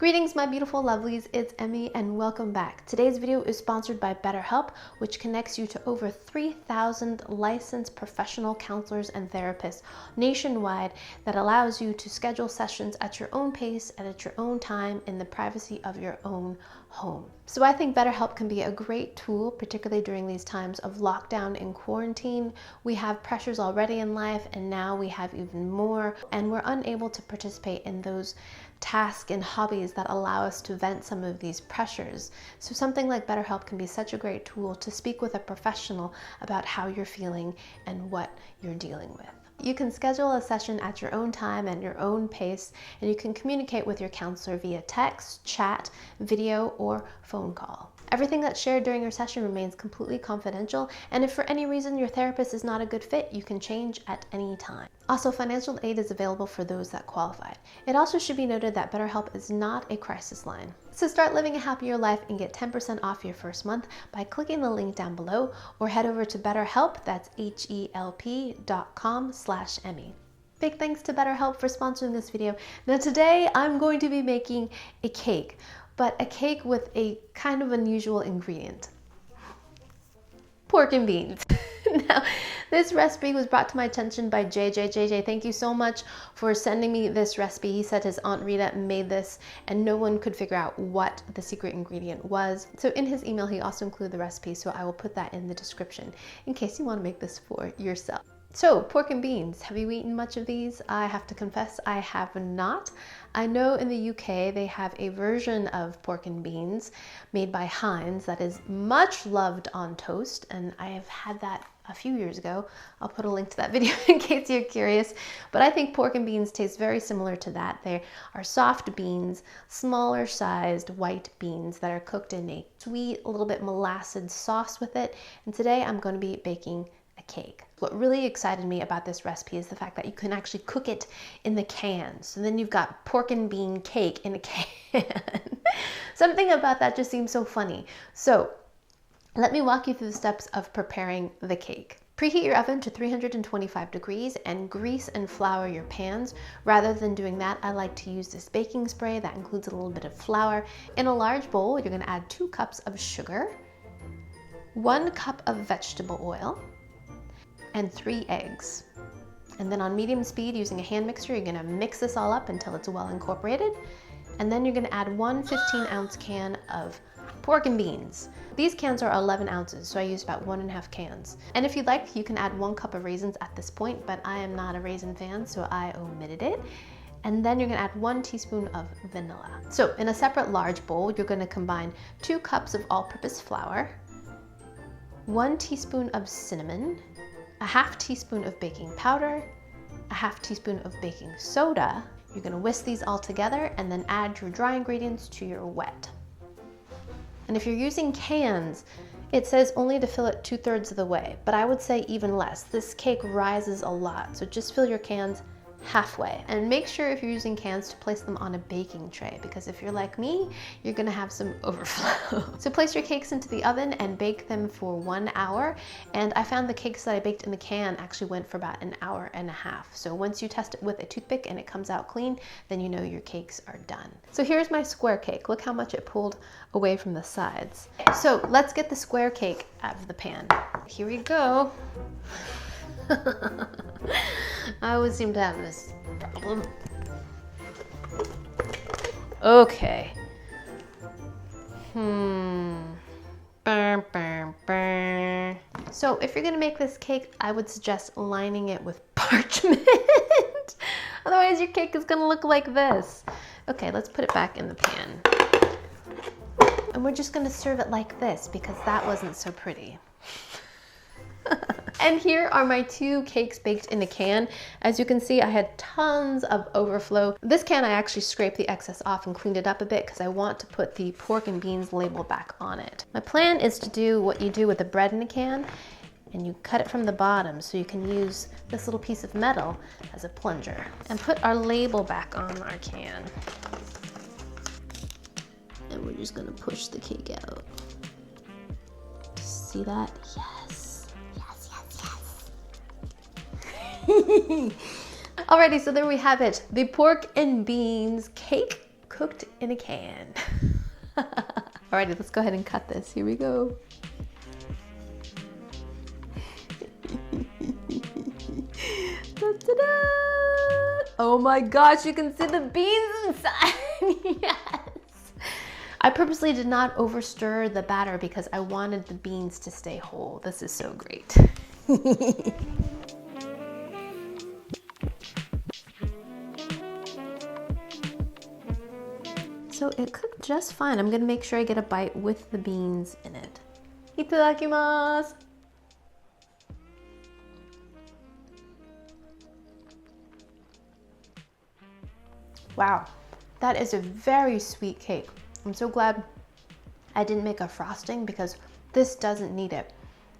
Greetings, my beautiful lovelies, it's Emmy and welcome back. Today's video is sponsored by BetterHelp, which connects you to over 3,000 licensed professional counselors and therapists nationwide that allows you to schedule sessions at your own pace and at your own time in the privacy of your own home. So I think BetterHelp can be a great tool, particularly during these times of lockdown and quarantine. We have pressures already in life and now we have even more, and we're unable to participate in those tasks and hobbies that allow us to vent some of these pressures. So something like BetterHelp can be such a great tool to speak with a professional about how you're feeling and what you're dealing with. You can schedule a session at your own time and your own pace, and you can communicate with your counselor via text, chat, video, or phone call. Everything that's shared during your session remains completely confidential, and if for any reason your therapist is not a good fit, you can change at any time. Also, financial aid is available for those that qualify. It also should be noted that BetterHelp is not a crisis line. So start living a happier life and get 10% off your first month by clicking the link down below, or head over to BetterHelp, that's HELP.com/Emmy. Big thanks to BetterHelp for sponsoring this video. Now today I'm going to be making a cake, but a cake with a kind of unusual ingredient. Pork and beans. Now, this recipe was brought to my attention by JJ. JJ, thank you so much for sending me this recipe. He said his Aunt Rita made this and no one could figure out what the secret ingredient was. So in his email, he also included the recipe, so I will put that in the description in case you want to make this for yourself. So, pork and beans, have you eaten much of these? I have to confess, I have not. I know in the UK they have a version of pork and beans made by Heinz that is much loved on toast, and I have had that a few years ago. I'll put a link to that video in case you're curious. But I think pork and beans taste very similar to that. They are soft beans, smaller sized white beans that are cooked in a sweet, a little bit molassed sauce with it. And today I'm going to be baking a cake. What really excited me about this recipe is the fact that you can actually cook it in the can. So then you've got pork and bean cake in a can. Something about that just seems so funny. So let me walk you through the steps of preparing the cake. Preheat your oven to 325 degrees and grease and flour your pans. Rather than doing that, I like to use this baking spray that includes a little bit of flour. In a large bowl, you're going to add 2 cups of sugar, 1 cup of vegetable oil, and 3 eggs. And then on medium speed, using a hand mixer, you're gonna mix this all up until it's well incorporated. And then you're gonna add 1 15-ounce can of pork and beans. These cans are 11 ounces, so I used about 1.5 cans. And if you'd like, you can add 1 cup of raisins at this point, but I am not a raisin fan, so I omitted it. And then you're gonna add 1 teaspoon of vanilla. So in a separate large bowl, you're gonna combine 2 cups of all-purpose flour, 1 teaspoon of cinnamon, a 1/2 teaspoon of baking powder, a 1/2 teaspoon of baking soda. You're gonna whisk these all together and then add your dry ingredients to your wet. And if you're using cans, it says only to fill it 2/3 of the way, but I would say even less. This cake rises a lot, so just fill your cans halfway. And make sure if you're using cans to place them on a baking tray, because if you're like me, you're gonna have some overflow. So place your cakes into the oven and bake them for 1 hour. And I found the cakes that I baked in the can actually went for about 1.5 hours. So once you test it with a toothpick and it comes out clean, then you know your cakes are done. So here's my square cake. Look how much it pulled away from the sides. So let's get the square cake out of the pan. Here we go. I always seem to have this problem. Okay. So if you're gonna make this cake, I would suggest lining it with parchment. Otherwise your cake is gonna look like this. Okay, let's put it back in the pan. And we're just gonna serve it like this because that wasn't so pretty. And here are my 2 cakes baked in a can. As you can see, I had tons of overflow. This can I actually scraped the excess off and cleaned it up a bit because I want to put the pork and beans label back on it. My plan is to do what you do with the bread in a can, and you cut it from the bottom so you can use this little piece of metal as a plunger. And put our label back on our can. And we're just gonna push the cake out. See that? Yes. Alrighty, so there we have it. The pork and beans cake cooked in a can. Alrighty, let's go ahead and cut this. Here we go. Ta-da! Oh my gosh, you can see the beans inside. Yes. I purposely did not over stir the batter because I wanted the beans to stay whole. This is so great. So it cooked just fine. I'm gonna make sure I get a bite with the beans in it. Itadakimasu. Wow, that is a very sweet cake. I'm so glad I didn't make a frosting because this doesn't need it.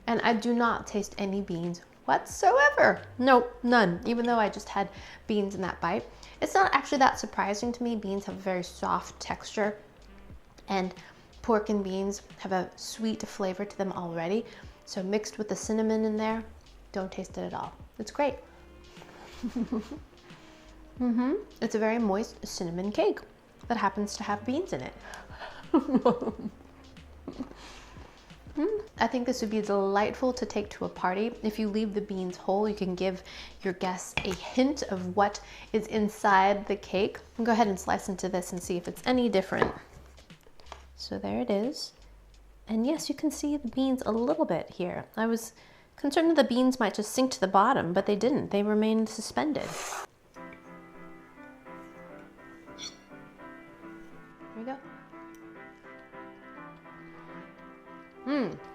And I do not taste any beans whatsoever. No, none, even though I just had beans in that bite. It's not actually that surprising to me. Beans have a very soft texture and pork and beans have a sweet flavor to them already. So mixed with the cinnamon in there, don't taste it at all. It's great. It's a very moist cinnamon cake that happens to have beans in it. I think this would be delightful to take to a party. If you leave the beans whole, you can give your guests a hint of what is inside the cake. I'll go ahead and slice into this and see if it's any different. So there it is. And yes, you can see the beans a little bit here. I was concerned that the beans might just sink to the bottom, but they didn't. They remained suspended. There we go.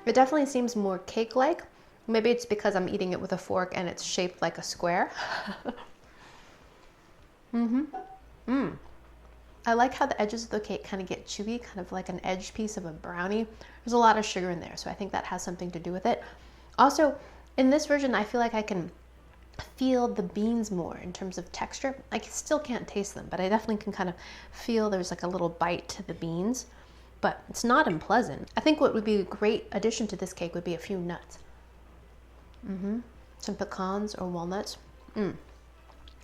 It definitely seems more cake-like. Maybe it's because I'm eating it with a fork and it's shaped like a square. I like how the edges of the cake kind of get chewy, kind of like an edge piece of a brownie. There's a lot of sugar in there, so I think that has something to do with it. Also, in this version, I feel like I can feel the beans more in terms of texture. I still can't taste them, but I definitely can kind of feel there's like a little bite to the beans, but it's not unpleasant. I think what would be a great addition to this cake would be a few nuts. Some pecans or walnuts.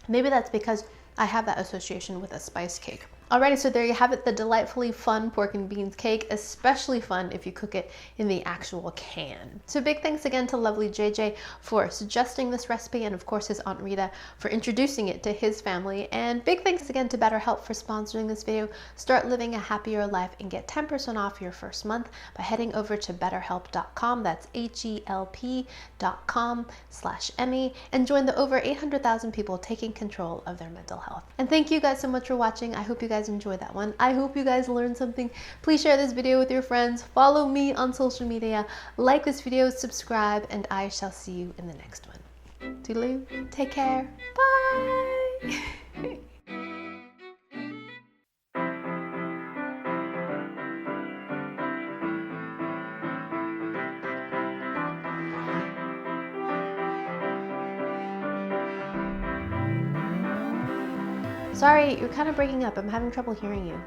Maybe that's because I have that association with a spice cake. Alrighty, so there you have it, the delightfully fun pork and beans cake, especially fun if you cook it in the actual can. So big thanks again to lovely JJ for suggesting this recipe, and of course his Aunt Rita for introducing it to his family. And big thanks again to BetterHelp for sponsoring this video. Start living a happier life and get 10% off your first month by heading over to betterhelp.com. That's HELP.com/Emmy, and join the over 800,000 people taking control of their mental health. And thank you guys so much for watching. I hope you guys enjoyed that one. I hope you guys learned something. Please share this video with your friends. Follow me on social media. Like this video, subscribe, and I shall see you in the next one. Toodaloo. Take care. Bye. Sorry, you're kind of breaking up. I'm having trouble hearing you.